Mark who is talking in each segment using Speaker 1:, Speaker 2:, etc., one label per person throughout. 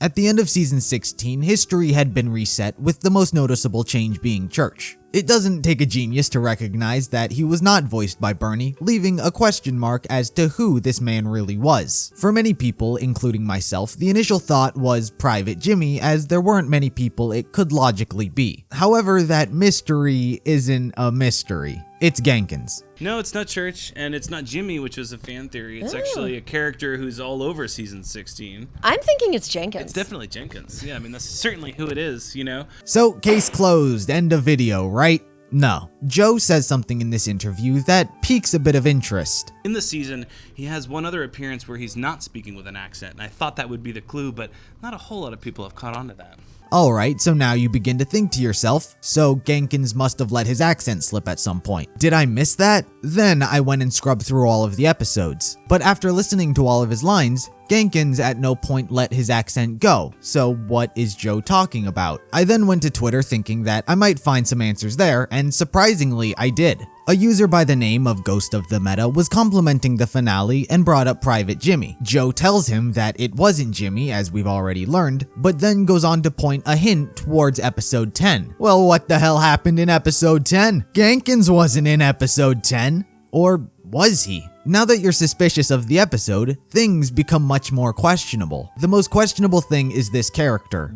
Speaker 1: At the end of season 16, history had been reset, with the most noticeable change being Church. It doesn't take a genius to recognize that he was not voiced by Bernie, leaving a question mark as to who this man really was. For many people, including myself, the initial thought was Private Jimmy, as there weren't many people it could logically be. However, that mystery isn't a mystery. It's Genkins.
Speaker 2: No, it's not Church, and it's not Jimmy, which was a fan theory. It's actually a character who's all over season 16.
Speaker 3: I'm thinking it's Genkins.
Speaker 2: It's definitely Genkins. Yeah, I mean, that's certainly who it is, you know?
Speaker 1: So, case closed, end of video, right? No. Joe says something in this interview that piques a bit of interest.
Speaker 2: In the season, he has one other appearance where he's not speaking with an accent, and I thought that would be the clue, but not a whole lot of people have caught on to that.
Speaker 1: Alright, so now you begin to think to yourself, so Genkins must have let his accent slip at some point. Did I miss that? Then I went and scrubbed through all of the episodes. But after listening to all of his lines, Genkins at no point let his accent go, so what is Joe talking about? I then went to Twitter thinking that I might find some answers there, and surprisingly I did. A user by the name of Ghost of the Meta was complimenting the finale and brought up Private Jimmy. Joe tells him that it wasn't Jimmy, as we've already learned, but then goes on to point a hint towards episode 10. Well, what the hell happened in episode 10? Genkins wasn't in episode 10. Or was he? Now that you're suspicious of the episode, things become much more questionable. The most questionable thing is this character.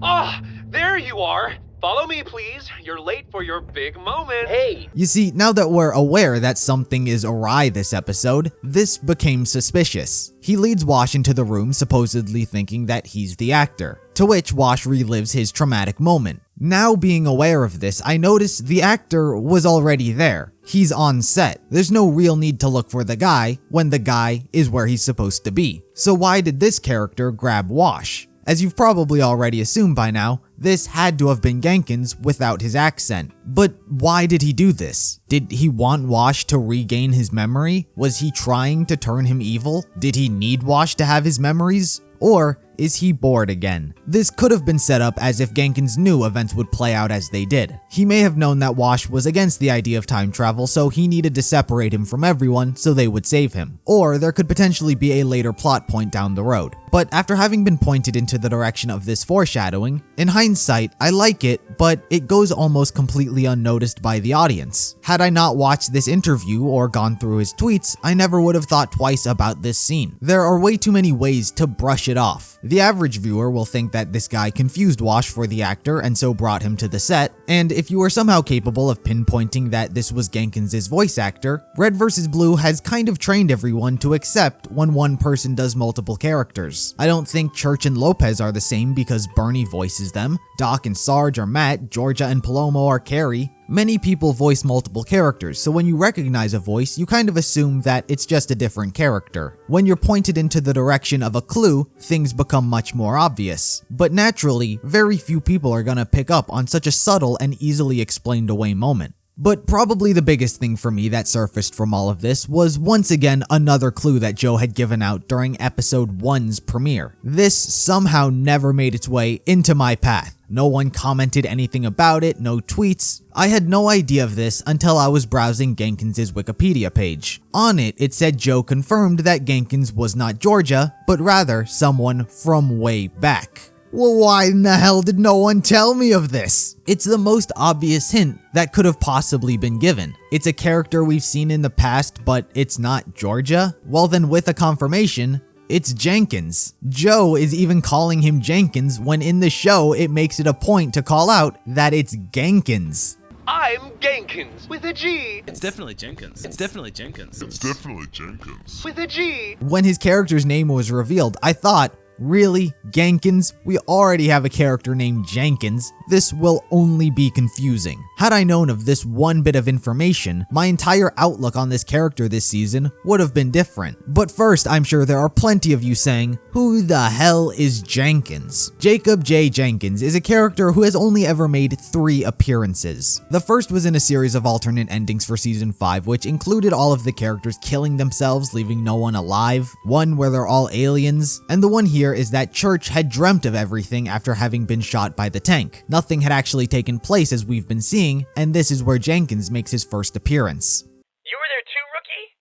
Speaker 4: Ah, there you are. Follow me, please. You're late for your big moment.
Speaker 5: Hey!
Speaker 1: You see, now that we're aware that something is awry this episode, this became suspicious. He leads Wash into the room supposedly thinking that he's the actor, to which Wash relives his traumatic moment. Now being aware of this, I noticed the actor was already there. He's on set. There's no real need to look for the guy when the guy is where he's supposed to be. So why did this character grab Wash? As you've probably already assumed by now, this had to have been Genkins without his accent. But why did he do this? Did he want Wash to regain his memory? Was he trying to turn him evil? Did he need Wash to have his memories? Or is he bored again? This could have been set up as if Genkins knew events would play out as they did. He may have known that Wash was against the idea of time travel, so he needed to separate him from everyone so they would save him. Or there could potentially be a later plot point down the road. But after having been pointed into the direction of this foreshadowing, in hindsight, I like it, but it goes almost completely unnoticed by the audience. Had I not watched this interview or gone through his tweets, I never would have thought twice about this scene. There are way too many ways to brush it off. The average viewer will think that this guy confused Wash for the actor and so brought him to the set, and if you are somehow capable of pinpointing that this was Genkins' voice actor, Red vs. Blue has kind of trained everyone to accept when one person does multiple characters. I don't think Church and Lopez are the same because Bernie voices them, Doc and Sarge are Matt, Georgia and Palomo are Carrie. Many people voice multiple characters, so when you recognize a voice, you kind of assume that it's just a different character. When you're pointed into the direction of a clue, things become much more obvious. But naturally, very few people are gonna pick up on such a subtle and easily explained away moment. But probably the biggest thing for me that surfaced from all of this was once again another clue that Joe had given out during episode 1's premiere. This somehow never made its way into my path. No one commented anything about it, no tweets. I had no idea of this until I was browsing Genkins' Wikipedia page. On it, it said Joe confirmed that Genkins was not Georgia, but rather someone from way back. Well, why in the hell did no one tell me of this? It's the most obvious hint that could have possibly been given. It's a character we've seen in the past, but it's not Georgia? Well then, with a confirmation, it's Genkins. Joe is even calling him Genkins when in the show it makes it a point to call out that it's Genkins.
Speaker 4: I'm Genkins with a G.
Speaker 2: It's definitely Genkins. It's definitely Genkins.
Speaker 6: It's definitely Genkins.
Speaker 4: With a G.
Speaker 1: When his character's name was revealed, I thought, really? Genkins? We already have a character named Jenkins. This will only be confusing. Had I known of this one bit of information, my entire outlook on this character this season would have been different. But first, I'm sure there are plenty of you saying, who the hell is Jenkins? Jacob J. Jenkins is a character who has only ever made 3 appearances. The first was in a series of alternate endings for season 5, which included all of the characters killing themselves, leaving no one alive, one where they're all aliens, and the one here is that Church had dreamt of everything after having been shot by the tank. Nothing had actually taken place as we've been seeing, and this is where Jenkins makes his first appearance.
Speaker 5: You were there too, Rookie?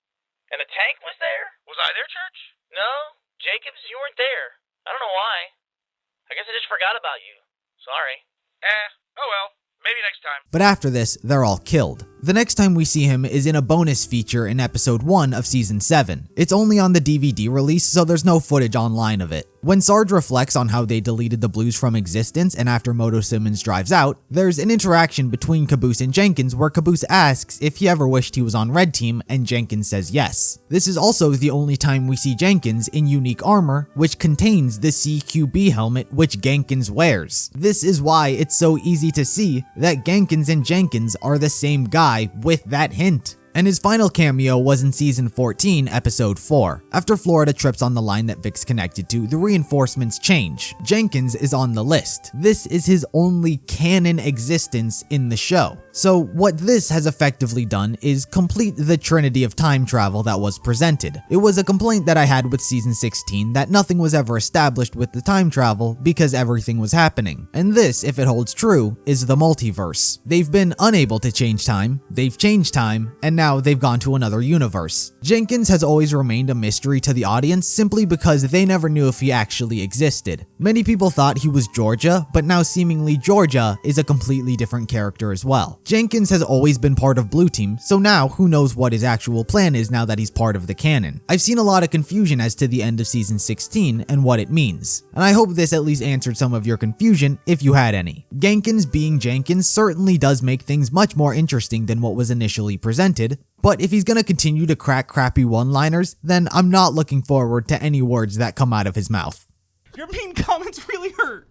Speaker 5: And the tank was there?
Speaker 4: Was I there, Church?
Speaker 5: No, Jacobs, you weren't there. I don't know why. just forgot about you. Sorry. Oh well. Maybe next time.
Speaker 1: But after this, they're all killed. The next time we see him is in a bonus feature in episode 1 of season 7. It's only on the DVD release, so there's no footage online of it. When Sarge reflects on how they deleted the Blues from existence and after Moto Simmons drives out, there's an interaction between Caboose and Genkins where Caboose asks if he ever wished he was on Red Team and Genkins says yes. This is also the only time we see Genkins in unique armor, which contains the CQB helmet which Genkins wears. This is why it's so easy to see that Genkins and Genkins are the same guy with that hint. And his final cameo was in season 14, episode 4. After Florida trips on the line that Vic's connected to, the reinforcements change. Genkins is on the list. This is his only canon existence in the show. So what this has effectively done is complete the trinity of time travel that was presented. It was a complaint that I had with season 16 that nothing was ever established with the time travel because everything was happening. And this, if it holds true, is the multiverse. They've been unable to change time, they've changed time, and now they've gone to another universe. Genkins has always remained a mystery to the audience simply because they never knew if he actually existed. Many people thought he was Georgia, but now seemingly Georgia is a completely different character as well. Genkins has always been part of Blue Team, so now who knows what his actual plan is now that he's part of the canon. I've seen a lot of confusion as to the end of season 16 and what it means, and I hope this at least answered some of your confusion if you had any. Genkins being Jenkins certainly does make things much more interesting than what was initially presented, but if he's gonna continue to crack crappy one-liners, then I'm not looking forward to any words that come out of his mouth.
Speaker 2: Your mean comments really hurt.